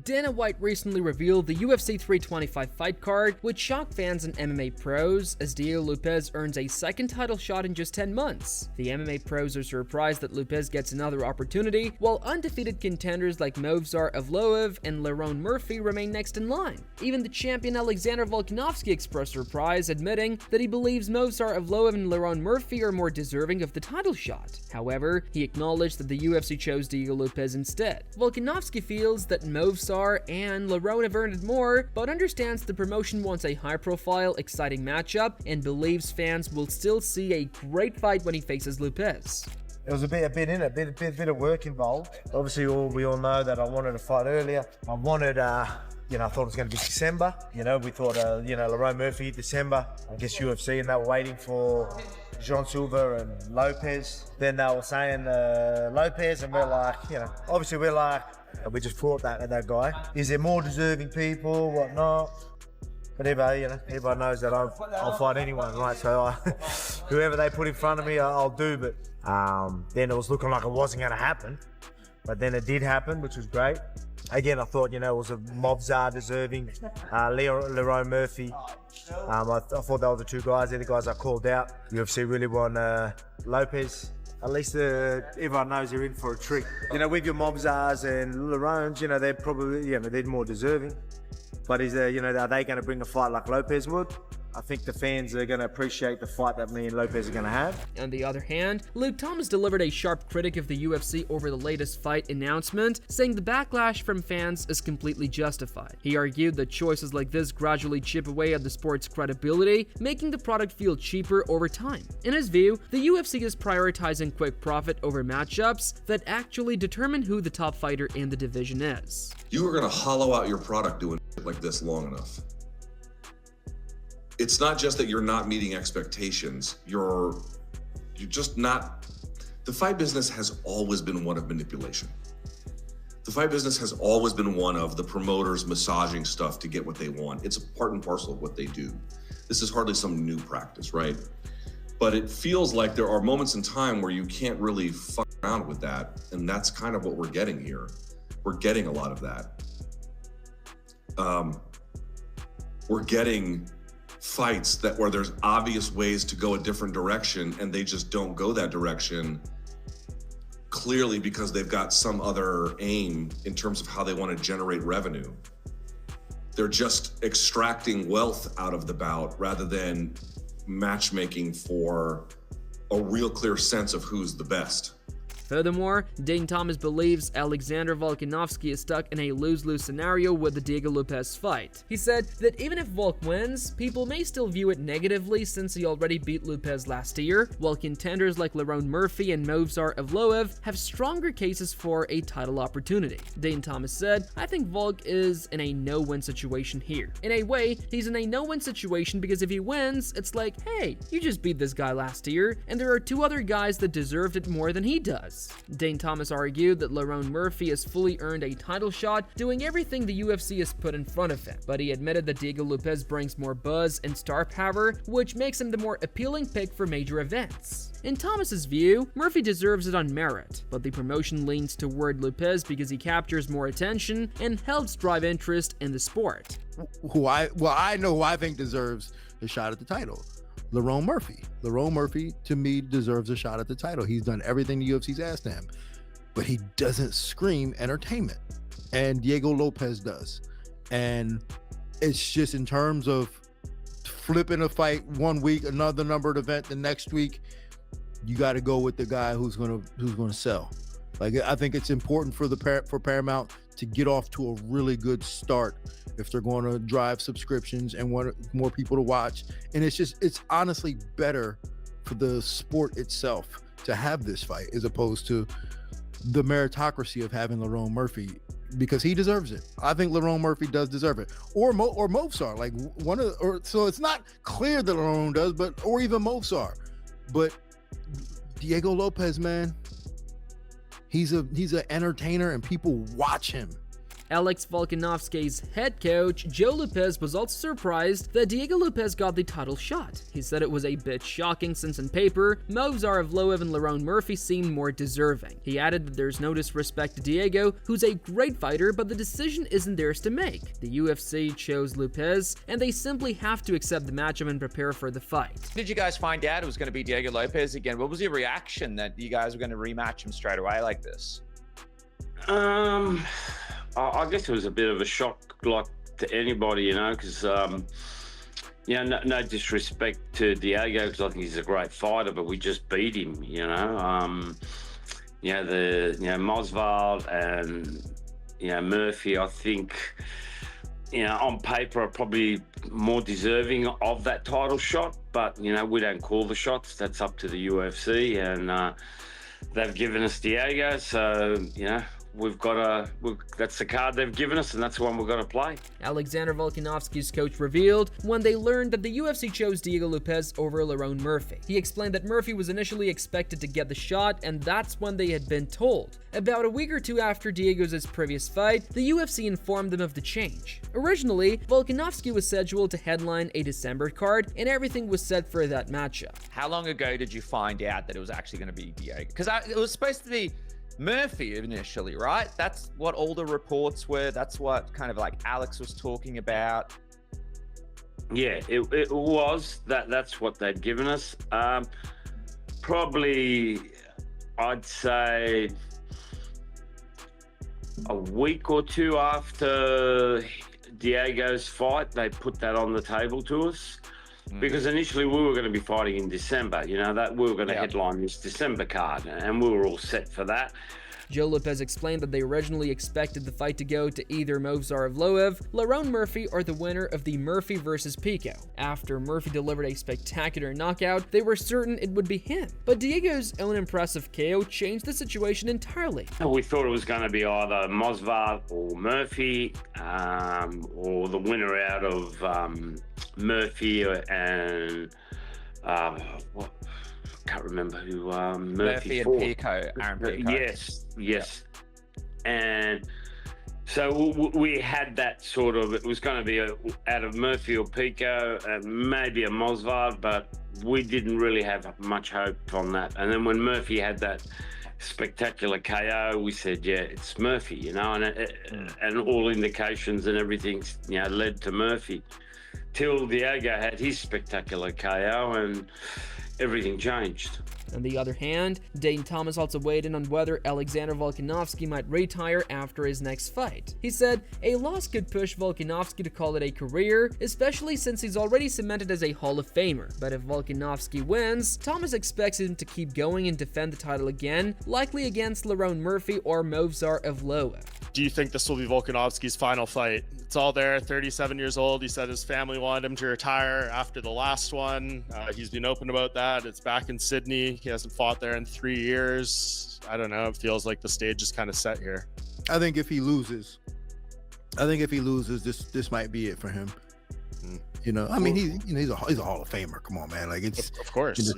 Dana White recently revealed the UFC 325 fight card, which shocked fans and MMA pros, as Diego Lopes earns a second title shot in just 10 months. The MMA pros are surprised that Lopes gets another opportunity, while undefeated contenders like Evloev and Lerone Murphy remain next in line. Even the champion Alexander Volkanovski expressed surprise, admitting that he believes Evloev and Lerone Murphy are more deserving of the title shot. However, he acknowledged that the UFC chose Diego Lopes instead. Volkanovski feels that Movsar and Lerone have earned it more, but understands the promotion wants a high-profile, exciting matchup and believes fans will still see a great fight when he faces Lopes. It was a bit in it, a bit of work involved. Obviously, we all know that I wanted to fight earlier. I wanted, I thought it was going to be December. We thought, Lerone Murphy, December. I guess UFC, and they were waiting for Jean Silva and Lopes. Then they were saying Lopes, and we're like, obviously we're like, we just fought that guy. Is there more deserving people, whatnot? But everybody knows that I'll fight anyone, right? So whoever they put in front of me, I'll do. But then it was looking like it wasn't going to happen. But then it did happen, which was great. Again, I thought, it was a Movsar deserving, Lerone Murphy. I thought they were the two guys. They're the guys I called out. UFC really won Lopes. At least everyone knows they're in for a treat. With your Movsars and Lerones, they're probably, they're more deserving. But are they going to bring a fight like Lopes would? I think the fans are going to appreciate the fight that me and Lopes are going to have. On the other hand, Luke Thomas delivered a sharp critic of the UFC over the latest fight announcement, saying the backlash from fans is completely justified. He argued that choices like this gradually chip away at the sport's credibility, making the product feel cheaper over time. In his view, the UFC is prioritizing quick profit over matchups that actually determine who the top fighter in the division is. You are going to hollow out your product doing like this long enough. It's not just that you're not meeting expectations, you're just not. The fight business has always been one of manipulation. The fight business has always been one of the promoters massaging stuff to get what they want. It's a part and parcel of what they do. This is hardly some new practice, right? But it feels like there are moments in time where you can't really fuck around with that, and that's kind of what we're getting here. We're getting a lot of that. We're getting fights where there's obvious ways to go a different direction and they just don't go that direction, clearly because they've got some other aim in terms of how they want to generate revenue. They're just extracting wealth out of the bout rather than matchmaking for a real clear sense of who's the best. Furthermore, Dane Thomas believes Alexander Volkanovski is stuck in a lose-lose scenario with the Diego Lopes fight. He said that even if Volk wins, people may still view it negatively since he already beat Lopes last year, while contenders like Lerone Murphy and Movsar Evloev have stronger cases for a title opportunity. Dane Thomas said, "I think Volk is in a no-win situation here. In a way, he's in a no-win situation because if he wins, it's like, hey, you just beat this guy last year, and there are two other guys that deserved it more than he does." Dane Thomas argued that Lerone Murphy has fully earned a title shot, doing everything the UFC has put in front of him, but he admitted that Diego Lopes brings more buzz and star power, which makes him the more appealing pick for major events. In Thomas's view, Murphy deserves it on merit, but the promotion leans toward Lopes because he captures more attention and helps drive interest in the sport. I know who I think deserves a shot at the title. Lerone Murphy. Lerone Murphy, to me, deserves a shot at the title. He's done everything the UFC's asked him, but he doesn't scream entertainment, and Diego Lopes does. And it's just in terms of flipping a fight one week, another numbered event the next week, you got to go with the guy who's gonna sell. Like, I think it's important for Paramount to get off to a really good start if they're going to drive subscriptions and want more people to watch. And it's honestly better for the sport itself to have this fight as opposed to the meritocracy of having Lerone Murphy, because he deserves it. I think Lerone Murphy does deserve it, or Movsar, like so it's not clear that Lerone does, or even Movsar, but Diego Lopes, man, he's an entertainer and people watch him. Alex Volkanovski's head coach, Joe Lopes, was also surprised that Diego Lopes got the title shot. He said it was a bit shocking since on paper, Movsar, Evloev, and Lerone Murphy seemed more deserving. He added that there's no disrespect to Diego, who's a great fighter, but the decision isn't theirs to make. The UFC chose Lopes, and they simply have to accept the matchup and prepare for the fight. Did you guys find out it was going to be Diego Lopes again? What was your reaction that you guys were going to rematch him straight away like this? I guess it was a bit of a shock, like to anybody, you know, because no disrespect to Diego, because I think he's a great fighter, but we just beat him, you know. Mosvald and Murphy, I think, on paper are probably more deserving of that title shot, but we don't call the shots. That's up to the UFC, and they've given us Diego, so that's the card they've given us, and that's the one we've got to play. Alexander Volkanovski's coach revealed when they learned that the UFC chose Diego Lopes over Lerone Murphy. He explained that Murphy was initially expected to get the shot, and that's when they had been told. About a week or two after Diego's previous fight, the UFC informed them of the change. Originally, Volkanovski was scheduled to headline a December card, and everything was set for that matchup. How long ago did you find out that it was actually going to be Diego? Because it was supposed to be Murphy initially, right? That's what all the reports were. That's what kind of like Alex was talking about. Yeah, it was. That's what they'd given us. Probably, I'd say a week or two after Diego's fight, they put that on the table to us. Because initially we were going to be fighting in December, that we were going to headline this December card, and we were all set for that. Joe Lopes explained that they originally expected the fight to go to either Movsar Evloev, Lerone Murphy, or the winner of the Murphy vs. Pico. After Murphy delivered a spectacular knockout, they were certain it would be him. But Diego's own impressive KO changed the situation entirely. We thought it was going to be either Mosvard or Murphy, or the winner out of Murphy and I can't remember who Murphy and Pico, Aaron Pico. Yes. And so we had that sort of, it was going to be out of Murphy or Pico, maybe a Mosvard, but we didn't really have much hope on that. And then when Murphy had that spectacular KO, we said, yeah, it's Murphy, and all indications and everything, led to Murphy. Till Diego had his spectacular KO and everything changed. On the other hand, Dane Thomas also weighed in on whether Alexander Volkanovski might retire after his next fight. He said, a loss could push Volkanovski to call it a career, especially since he's already cemented as a Hall of Famer. But if Volkanovski wins, Thomas expects him to keep going and defend the title again, likely against Lerone Murphy or Movsar Evloev. Do you think this will be Volkanovski's final fight? It's all there, 37 years old. He said his family wanted him to retire after the last one. He's been open about that. It's back in Sydney. He hasn't fought there in 3 years. I don't know. It feels like the stage is kind of set here. I think if he loses, this might be it for him. I mean, he's a Hall of Famer. Come on, man. Like, it's of course.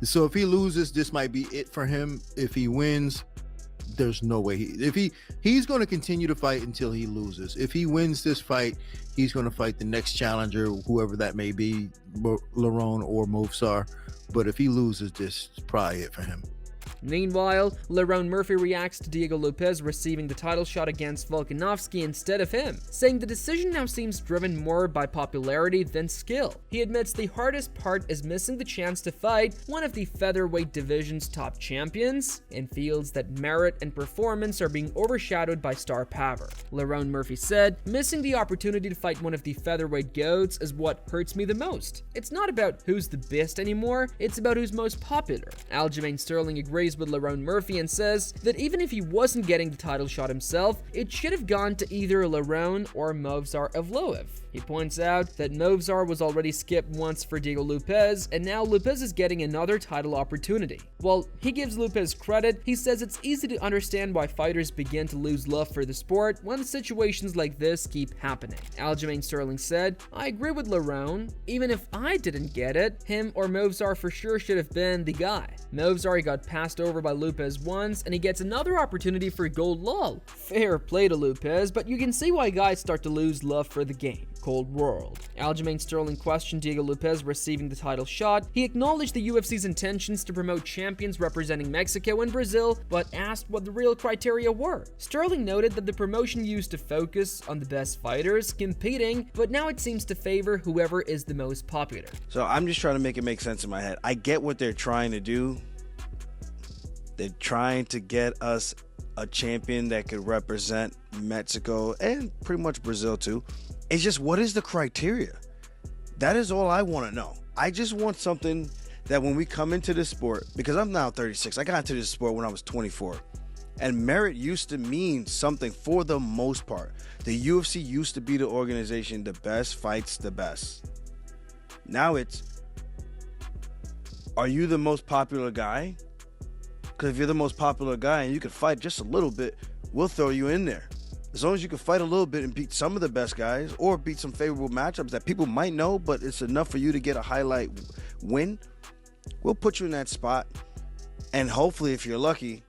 So if he loses, this might be it for him. If he wins, there's no way he's going to continue to fight until he loses. If he wins this fight, he's going to fight the next challenger, whoever that may be, Lerone or Movsar. But if he loses, this is probably it for him. Meanwhile, Lerone Murphy reacts to Diego Lopes receiving the title shot against Volkanovski instead of him, saying the decision now seems driven more by popularity than skill. He admits the hardest part is missing the chance to fight one of the featherweight division's top champions, and feels that merit and performance are being overshadowed by star power. Lerone Murphy said, missing the opportunity to fight one of the featherweight goats is what hurts me the most. It's not about who's the best anymore, it's about who's most popular. Aljamain Sterling agrees with Lerone Murphy and says that even if he wasn't getting the title shot himself, it should have gone to either Lerone or Movsar Evloev. He points out that Movsar was already skipped once for Diego Lopes, and now Lopes is getting another title opportunity. While he gives Lopes credit, he says it's easy to understand why fighters begin to lose love for the sport when situations like this keep happening. Aljamain Sterling said, I agree with Lerone. Even if I didn't get it, him or Movsar for sure should have been the guy. Movsar got passed over by Lopes once, and he gets another opportunity for gold lol. Fair play to Lopes, but you can see why guys start to lose love for the game. Cold World. Aljamain Sterling questioned Diego Lopes receiving the title shot. He acknowledged the UFC's intentions to promote champions representing Mexico and Brazil, but asked what the real criteria were. Sterling noted that the promotion used to focus on the best fighters competing, but now it seems to favor whoever is the most popular. So I'm just trying to make it make sense in my head. I get what they're trying to do. They're trying to get us a champion that could represent Mexico and pretty much Brazil too. It's just, what is the criteria? That is all I want to know. I just want something that when we come into this sport, because I'm now 36, I got into this sport when I was 24, and merit used to mean something for the most part. The UFC used to be the organization, the best fights the best. Now it's, are you the most popular guy? Because if you're the most popular guy and you can fight just a little bit, we'll throw you in there. As long as you can fight a little bit and beat some of the best guys or beat some favorable matchups that people might know, but it's enough for you to get a highlight win, we'll put you in that spot. And hopefully, if you're lucky,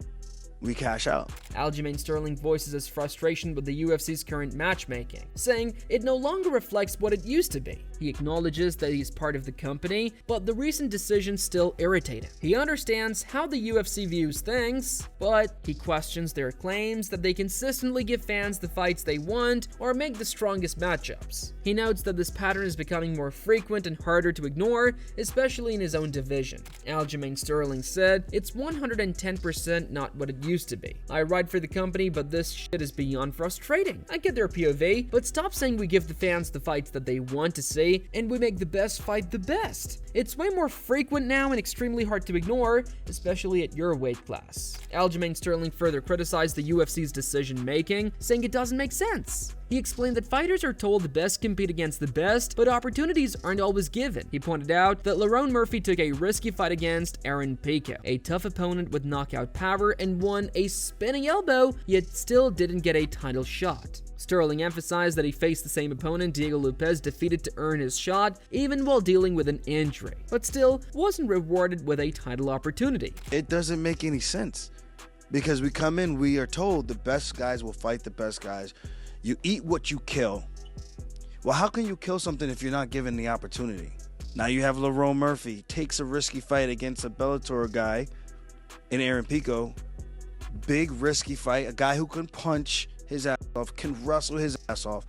we cash out. Aljamain Sterling voices his frustration with the UFC's current matchmaking, saying it no longer reflects what it used to be. He acknowledges that he's part of the company, but the recent decisions still irritate him. He understands how the UFC views things, but he questions their claims that they consistently give fans the fights they want or make the strongest matchups. He notes that this pattern is becoming more frequent and harder to ignore, especially in his own division. Aljamain Sterling said, "It's 110% not what it used to be. I write for the company, but this shit is beyond frustrating. I get their POV, but stop saying we give the fans the fights that they want to see, and we make the best fight the best. It's way more frequent now and extremely hard to ignore, especially at your weight class." Aljamain Sterling further criticized the UFC's decision-making, saying it doesn't make sense. He explained that fighters are told the best compete against the best, but opportunities aren't always given. He pointed out that Lerone Murphy took a risky fight against Aaron Pico, a tough opponent with knockout power, and won a spinning elbow, yet still didn't get a title shot. Sterling emphasized that he faced the same opponent Diego Lopes defeated to earn his shot, even while dealing with an injury, but still wasn't rewarded with a title opportunity. It doesn't make any sense, because we come in, we are told the best guys will fight the best guys. You eat what you kill. Well, how can you kill something if you're not given the opportunity? Now you have Lerone Murphy, takes a risky fight against a Bellator guy in Aaron Pico. Big risky fight, a guy who can punch his ass off, can wrestle his ass off.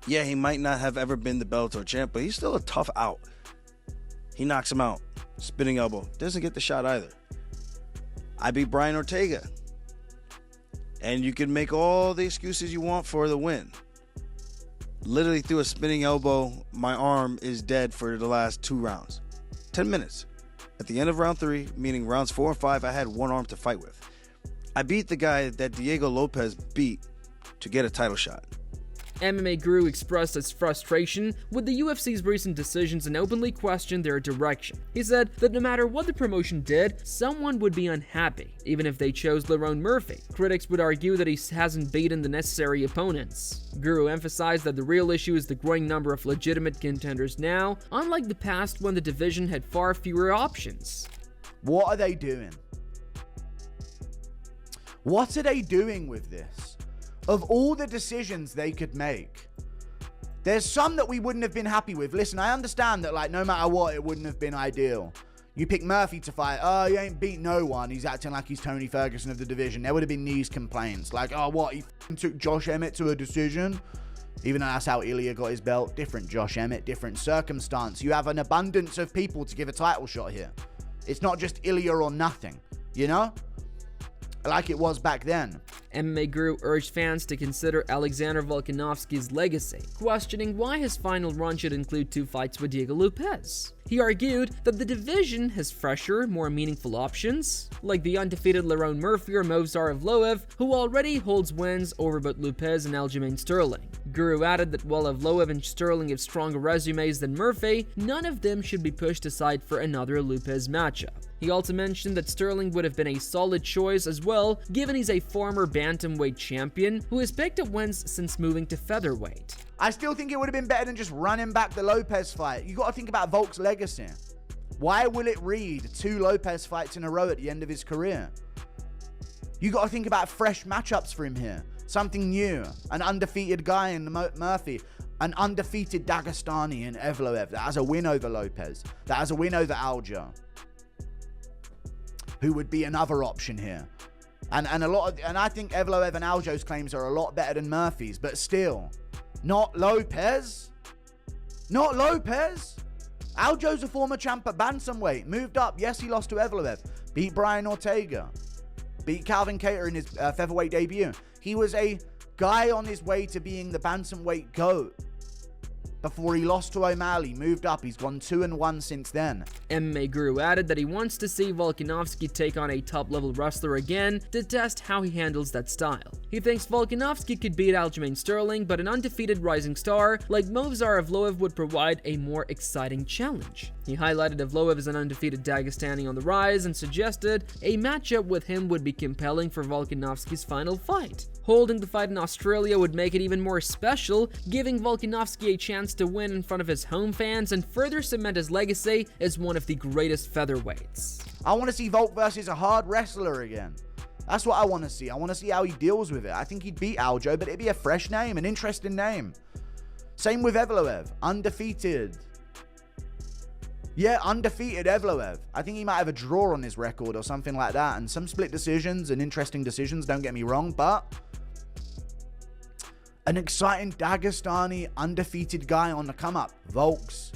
Yeah, he might not have ever been the Bellator champ, but he's still a tough out. He knocks him out. Spinning elbow. Doesn't get the shot either. I beat Brian Ortega. And you can make all the excuses you want for the win. Literally through a spinning elbow, my arm is dead for the last 2 rounds. 10 minutes. At the end of round 3, meaning rounds 4 and 5, I had one arm to fight with. I beat the guy that Diego Lopes beat to get a title shot. MMA Guru expressed his frustration with the UFC's recent decisions and openly questioned their direction. He said that no matter what the promotion did, someone would be unhappy, even if they chose Lerone Murphy. Critics would argue that he hasn't beaten the necessary opponents. Guru emphasized that the real issue is the growing number of legitimate contenders now, unlike the past when the division had far fewer options. What are they doing? What are they doing with this? Of all the decisions they could make, there's some that we wouldn't have been happy with. Listen, I understand that, like, no matter what, it wouldn't have been ideal. You pick Murphy to fight. Oh, he ain't beat no one. He's acting like he's Tony Ferguson of the division. There would have been these complaints. Like, oh, what? He took Josh Emmett to a decision? Even though that's how Ilya got his belt. Different Josh Emmett, different circumstance. You have an abundance of people to give a title shot here. It's not just Ilya or nothing, you know? Like it was back then. MMA Guru urged fans to consider Alexander Volkanovski's legacy, questioning why his final run should include 2 fights with Diego Lopes. He argued that the division has fresher, more meaningful options, like the undefeated Lerone Murphy or Movsar Evloev, who already holds wins over both Lopes and Aljamain Sterling. Guru added that while Evloev and Sterling have stronger resumes than Murphy, none of them should be pushed aside for another Lopes matchup. He also mentioned that Sterling would have been a solid choice as well, given he's a former bantamweight champion who has picked up wins since moving to featherweight. I still think it would have been better than just running back the Lopes fight. You got to think about Volk's legacy. Why will it read 2 Lopes fights in a row at the end of his career? You got to think about fresh matchups for him here. Something new. An undefeated guy in Murphy. An undefeated Dagestani in Evloev that has a win over Lopes. That has a win over Aljo. Who would be another option here. And I think Evloev and Aljo's claims are a lot better than Murphy's, but still, not Lopes. Not Lopes. Aljo's a former champ at bantamweight, moved up. Yes, he lost to Evloev, beat Brian Ortega, beat Calvin Kattar in his featherweight debut. He was a guy on his way to being the bantamweight GOAT. Before he lost to O'Malley, moved up. He's gone 2-1 since then. MMA Guru added that he wants to see Volkanovski take on a top-level wrestler again to test how he handles that style. He thinks Volkanovski could beat Aljamain Sterling, but an undefeated rising star like Movsar Evloev would provide a more exciting challenge. He highlighted Evloev as an undefeated Dagestani on the rise and suggested a matchup with him would be compelling for Volkanovski's final fight. Holding the fight in Australia would make it even more special, giving Volkanovski a chance to win in front of his home fans and further cement his legacy as one of the greatest featherweights. I want to see Volk versus a hard wrestler again. That's what I want to see. I want to see how he deals with it. I think he'd beat Aljo, but it'd be a fresh name, an interesting name. Same with Evloev, undefeated. Yeah, undefeated Evloev. I think he might have a draw on his record or something like that, and some split decisions and interesting decisions, don't get me wrong, but an exciting Dagestani undefeated guy on the come up. Volk's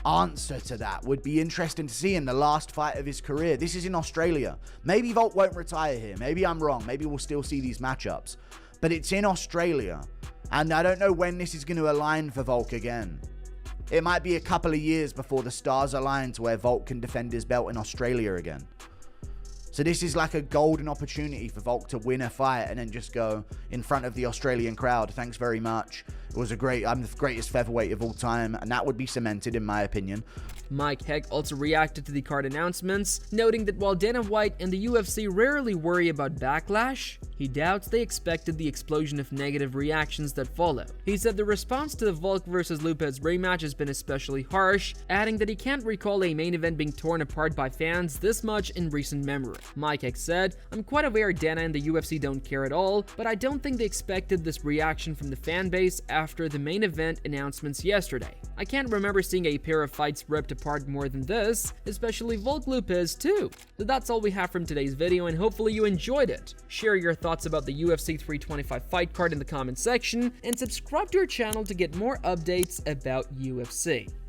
answer to that would be interesting to see in the last fight of his career. This is in Australia. Maybe Volk won't retire here. Maybe I'm wrong. Maybe we'll still see these matchups. But it's in Australia. And I don't know when this is going to align for Volk again. It might be a couple of years before the stars align to where Volk can defend his belt in Australia again. So this is like a golden opportunity for Volk to win a fight and then just go in front of the Australian crowd. Thanks very much. It was I'm the greatest featherweight of all time, and that would be cemented in my opinion. Mike Heck also reacted to the card announcements, noting that while Dana White and the UFC rarely worry about backlash, he doubts they expected the explosion of negative reactions that followed. He said the response to the Volk vs. Lopes rematch has been especially harsh, adding that he can't recall a main event being torn apart by fans this much in recent memory. Mike Heck said, "I'm quite aware Dana and the UFC don't care at all, but I don't think they expected this reaction from the fan base after the main event announcements yesterday. I can't remember seeing a pair of fights ripped apart more than this, especially Volk Lopes too." So that's all we have from today's video, and hopefully you enjoyed it. Share your thoughts about the UFC 325 fight card in the comment section, and subscribe to our channel to get more updates about UFC.